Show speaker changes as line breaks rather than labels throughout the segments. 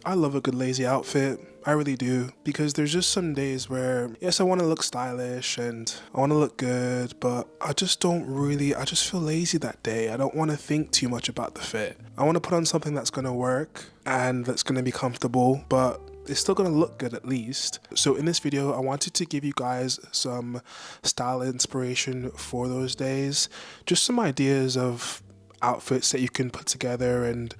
I love a good lazy outfit. I really do, because there's just some days where, yes, I want to look stylish and I want to look good, but I just feel lazy that day. I don't want to think too much about the fit. I want to put on something that's going to work and that's going to be comfortable, but it's still going to look good at least. So in this video, I wanted to give you guys some style inspiration for those days, just some ideas of outfits that you can put together, and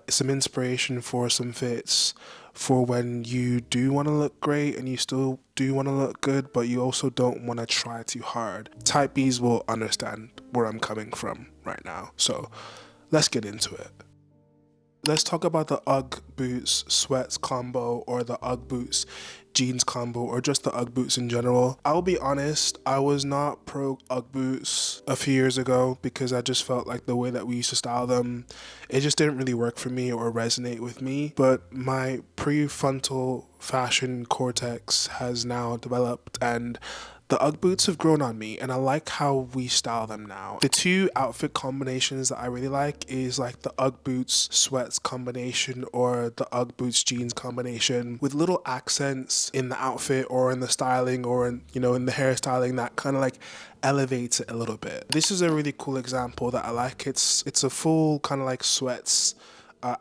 some inspiration for some fits for when you do want to look great and you still do want to look good, but you also don't want to try too hard. Type Bs will understand where I'm coming from right now. So let's get into it. Let's talk about the Ugg boots sweats combo, or the Ugg boots jeans combo, or just the Ugg boots in general. I'll be honest, I was not pro Ugg boots a few years ago because I just felt like the way that we used to style them, it just didn't really work for me or resonate with me. But my prefrontal fashion cortex has now developed, and the Ugg boots have grown on me, and I like how we style them now. The two outfit combinations that I really like is like the Ugg boots sweats combination, or the Ugg boots jeans combination, with little accents in the outfit or in the styling, or in, you know, in the hairstyling that kind of like elevates it a little bit. This is a really cool example that I like. It's a full kind of like sweats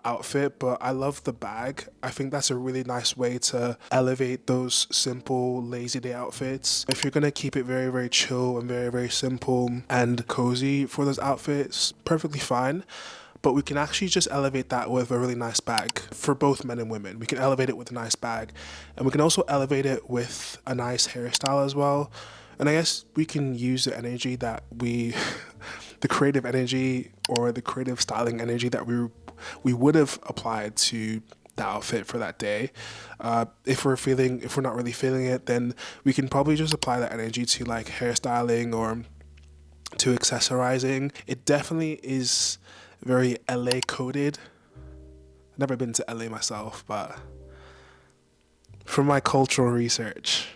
outfit, but I love the bag. I think that's a really nice way to elevate those simple lazy day outfits. If you're gonna keep it very, very chill and very, very simple and cozy for those outfits, perfectly fine. But we can actually just elevate that with a really nice bag for both men and women. We can elevate it with a nice bag, and we can also elevate it with a nice hairstyle as well. And I guess we can use the energy that the creative energy, or the creative styling energy that we would have applied to the outfit for that day. If we're not really feeling it, then we can probably just apply that energy to like hairstyling or to accessorizing. It definitely is very LA coded. I've never been to LA myself, but from my cultural research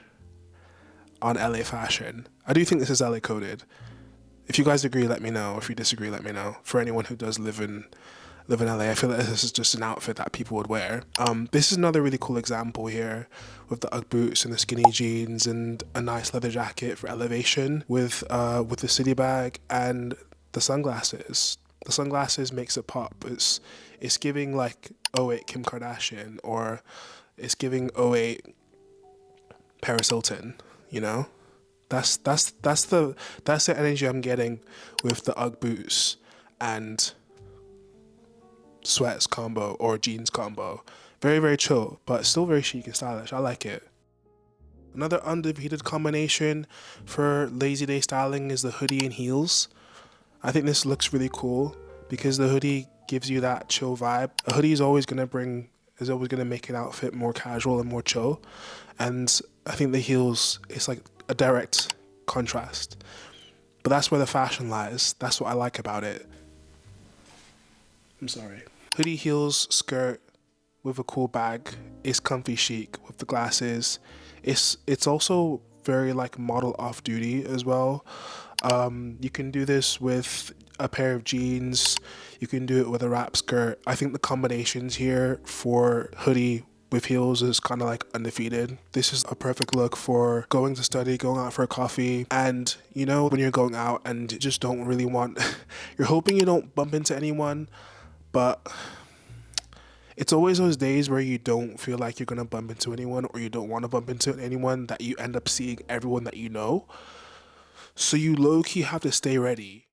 on LA fashion, I do think this is LA coded. If you guys agree, let me know. If you disagree, let me know. For anyone who does live in LA, I feel like this is just an outfit that people would wear. This is another really cool example here, with the Ugg boots and the skinny jeans and a nice leather jacket for elevation, with the city bag and the sunglasses. The sunglasses makes it pop. It's giving like '08 Kim Kardashian, or it's giving '08 Paris Hilton. You know, that's the energy I'm getting with the Ugg boots and sweats combo, or jeans combo. Very, very chill, but still very chic and stylish. I like it. Another undefeated combination for lazy day styling is the hoodie and heels. I think this looks really cool because the hoodie gives you that chill vibe. A hoodie is always gonna make an outfit more casual and more chill. And I think the heels, it's like a direct contrast. But that's where the fashion lies. That's what I like about it. I'm sorry. Hoodie, heels, skirt with a cool bag. It's comfy chic with the glasses. It's also very like model off duty as well. You can do this with a pair of jeans. You can do it with a wrap skirt. I think the combinations here for hoodie with heels is kind of like undefeated. This is a perfect look for going to study, going out for a coffee, and you know, when you're going out and you just don't really want, you're hoping you don't bump into anyone, but it's always those days where you don't feel like you're gonna bump into anyone, or you don't want to bump into anyone, that you end up seeing everyone that you know. So you low-key have to stay ready.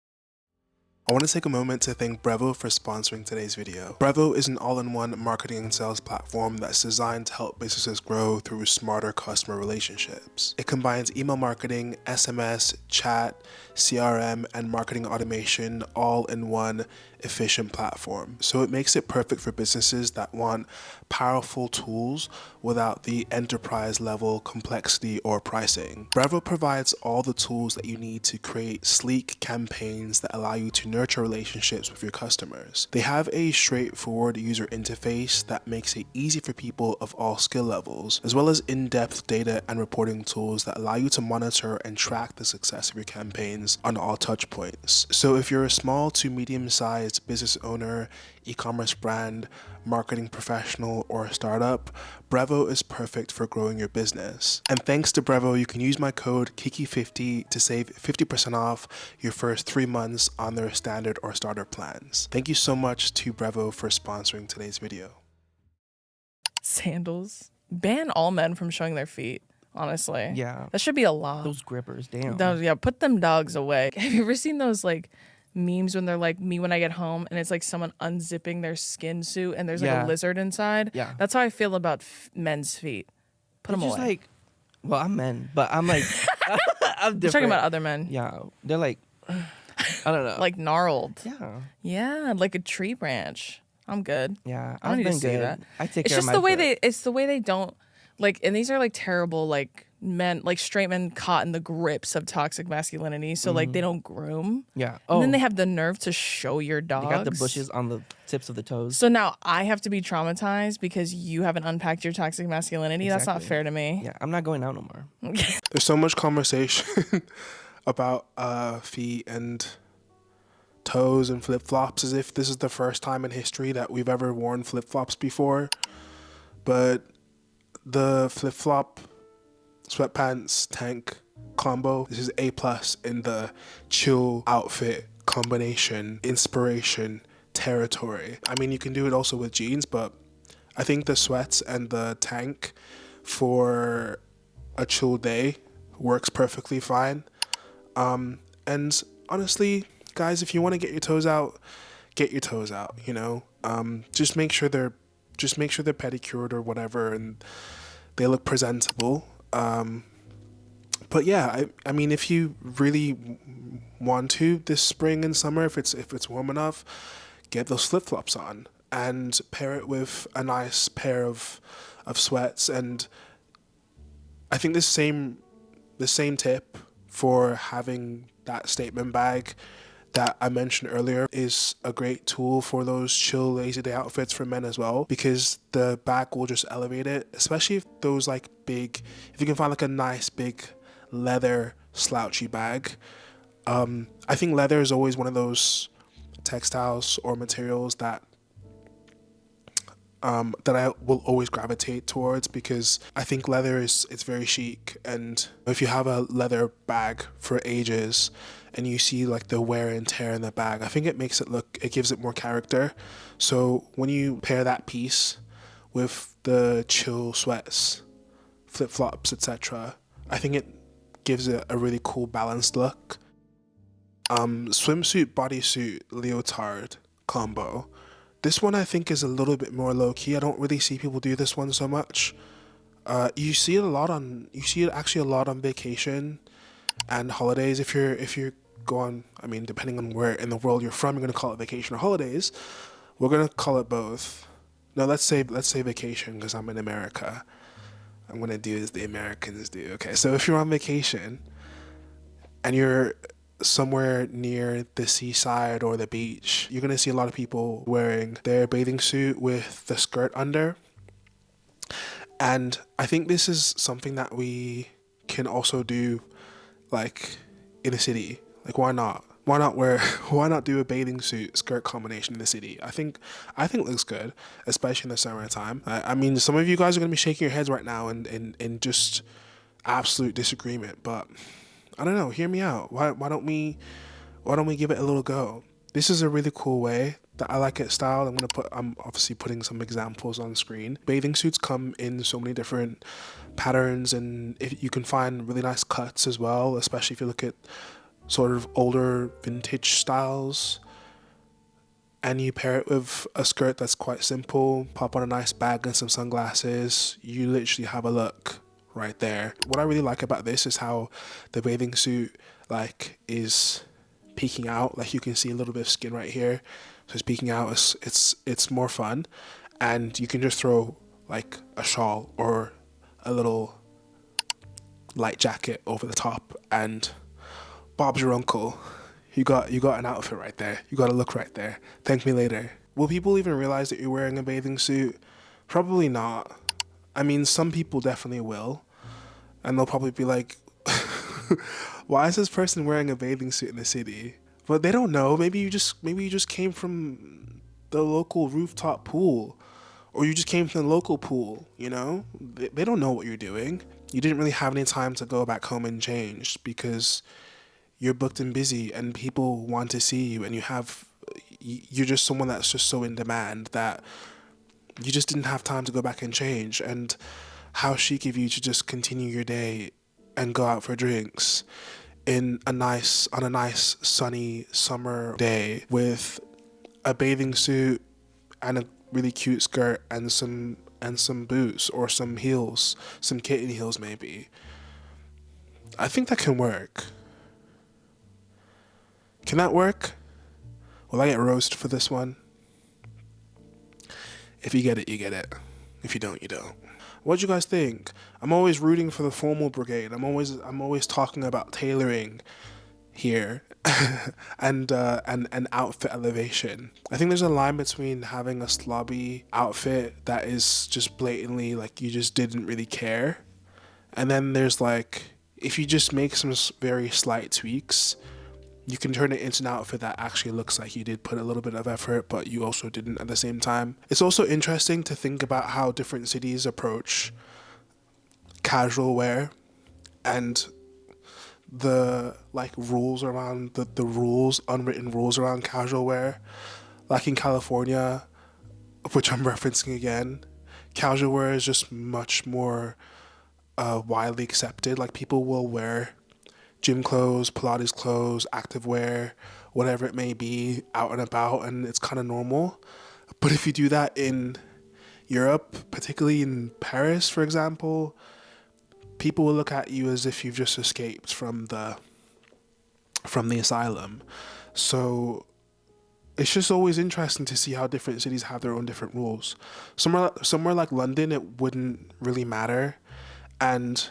I want to take a moment to thank Brevo for sponsoring today's video. Brevo is an all-in-one marketing and sales platform that's designed to help businesses grow through smarter customer relationships. It combines email marketing, SMS, chat, CRM, and marketing automation all in one efficient platform. So it makes it perfect for businesses that want powerful tools without the enterprise level complexity or pricing. Brevo provides all the tools that you need to create sleek campaigns that allow you to nurture relationships with your customers. They have a straightforward user interface that makes it easy for people of all skill levels, as well as in-depth data and reporting tools that allow you to monitor and track the success of your campaigns on all touch points. So if you're a small to medium-sized it's business owner, e-commerce brand, marketing professional, or a startup, Brevo is perfect for growing your business. And thanks to Brevo, you can use my code KIKI50 to save 50% off your first 3 months on their standard or starter plans. Thank you so much to Brevo for sponsoring today's video.
Sandals. Ban all men from showing their feet, honestly.
Yeah.
That should be a law.
Those grippers, damn.
Yeah, put them dogs away. Have you ever seen those like memes when they're like me when I get home and it's like someone unzipping their skin suit and there's like a lizard inside?
Yeah.
That's how I feel about men's feet. Put them away.
Like, well, I'm men, but I'm like, I'm different.
You're talking about other men.
Yeah. They're like, I don't know.
Like gnarled.
Yeah.
Yeah, like a tree branch. I'm good.
Yeah.
I don't need to see that.
I take
It's
care
just
of my
the way
foot.
it's the way they don't like, and these are like terrible like men, like straight men caught in the grips of toxic masculinity. So like they don't groom.
Yeah.
And then they have the nerve to show your dogs.
They got the bushes on the tips of the toes.
So now I have to be traumatized because you haven't unpacked your toxic masculinity. That's not fair to me.
Yeah, I'm not going out no more.
There's so much conversation about feet and toes and flip-flops as if this is the first time in history that we've ever worn flip-flops before. But the flip-flop sweatpants tank combo, this is A+ in the chill outfit combination inspiration territory. I mean, you can do it also with jeans, but I think the sweats and the tank for a chill day works perfectly fine. And honestly, guys, if you want to get your toes out, you know. Just make sure they're pedicured or whatever and they look presentable. But yeah, I mean, if you really want to this spring and summer, if it's warm enough, get those flip-flops on and pair it with a nice pair of sweats. And I think the same tip for having that statement bag that I mentioned earlier is a great tool for those chill, lazy day outfits for men as well, because the bag will just elevate it, especially if those like big, if you can find like a nice big leather slouchy bag. I think leather is always one of those textiles or materials that I will always gravitate towards, because I think leather it's very chic, and if you have a leather bag for ages and you see like the wear and tear in the bag, I think it gives it more character. So when you pair that piece with the chill sweats, flip-flops, etc., I think it gives it a really cool balanced look. Swimsuit, bodysuit, leotard combo. This one I think is a little bit more low-key. I don't really see people do this one so much. You see it actually a lot on vacation and holidays. If you go on, I mean, depending on where in the world you're from, you're gonna call it vacation or holidays. We're gonna call it both. No, let's say vacation, because I'm in America. I'm gonna do as the Americans do. Okay, so if you're on vacation and you're somewhere near the seaside or the beach, you're gonna see a lot of people wearing their bathing suit with the skirt under. And I think this is something that we can also do like in a city. Like, why not? Why not do a bathing suit skirt combination in the city? I think it looks good, especially in the summertime. I mean, some of you guys are gonna be shaking your heads right now in just absolute disagreement, but I don't know, hear me out. Why don't we give it a little go? This is a really cool way that I like it styled. I'm obviously putting some examples on screen. Bathing suits come in so many different patterns, and if you can find really nice cuts as well, especially if you look at sort of older vintage styles, and you pair it with a skirt that's quite simple, pop on a nice bag and some sunglasses, you literally have a look right there. What I really like about this is how the bathing suit like is peeking out. Like, you can see a little bit of skin right here, so it's peeking out. It's more fun, and you can just throw like a shawl or a little light jacket over the top, and Bob's your uncle. You got an outfit right there. You got a look right there. Thank me later. Will people even realize that you're wearing a bathing suit? Probably not. I mean, some people definitely will, and they'll probably be like, why is this person wearing a bathing suit in the city? But they don't know. Maybe you just came from the local rooftop pool, or you just came from the local pool, you know? They don't know what you're doing. You didn't really have any time to go back home and change because you're booked and busy and people want to see you, and you're just someone that's just so in demand that you just didn't have time to go back and change. And how chic of you to just continue your day and go out for drinks on a nice sunny summer day with a bathing suit and a really cute skirt and some boots or some heels, some kitten heels maybe. I think that can work. Can that work? Will I get roasted for this one? If you get it, you get it. If you don't, you don't. What do you guys think? I'm always rooting for the formal brigade. I'm always talking about tailoring here and outfit elevation. I think there's a line between having a slobby outfit that is just blatantly like you just didn't really care, and then there's like if you just make some very slight tweaks, you can turn it into an outfit that actually looks like you did put a little bit of effort, but you also didn't at the same time. It's also interesting to think about how different cities approach casual wear and the like rules around the rules, unwritten rules around casual wear. Like in California, which I'm referencing again, casual wear is just much more widely accepted. Like people will wear gym clothes, Pilates clothes, activewear, whatever it may be, out and about, and it's kind of normal. But if you do that in Europe, particularly in Paris, for example, people will look at you as if you've just escaped from the asylum. So it's just always interesting to see how different cities have their own different rules. Somewhere like London, it wouldn't really matter, and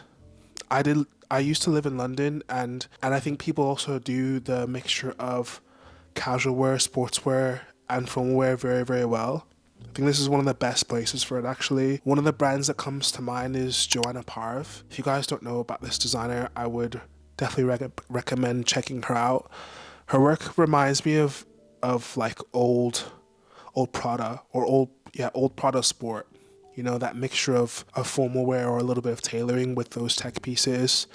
I used to live in London, and I think people also do the mixture of casual wear, sportswear, and formal wear very, very well. I think this is one of the best places for it, actually. One of the brands that comes to mind is Joanna Parv. If you guys don't know about this designer, I would definitely recommend checking her out. Her work reminds me of like old Prada or old Prada sport. You know, that mixture of formal wear or a little bit of tailoring with those tech pieces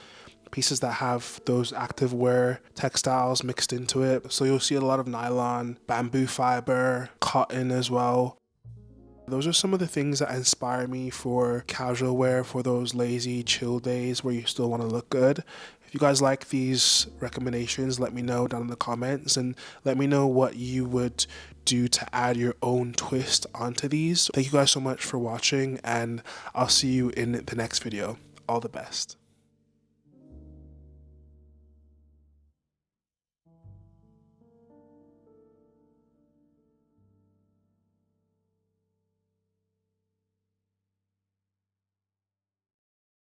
that have those active wear textiles mixed into it. So you'll see a lot of nylon, bamboo fiber, cotton as well. Those are some of the things that inspire me for casual wear for those lazy, chill days where you still want to look good. If you guys like these recommendations, let me know down in the comments and let me know what you would do to add your own twist onto these. Thank you guys so much for watching, and I'll see you in the next video. All the best.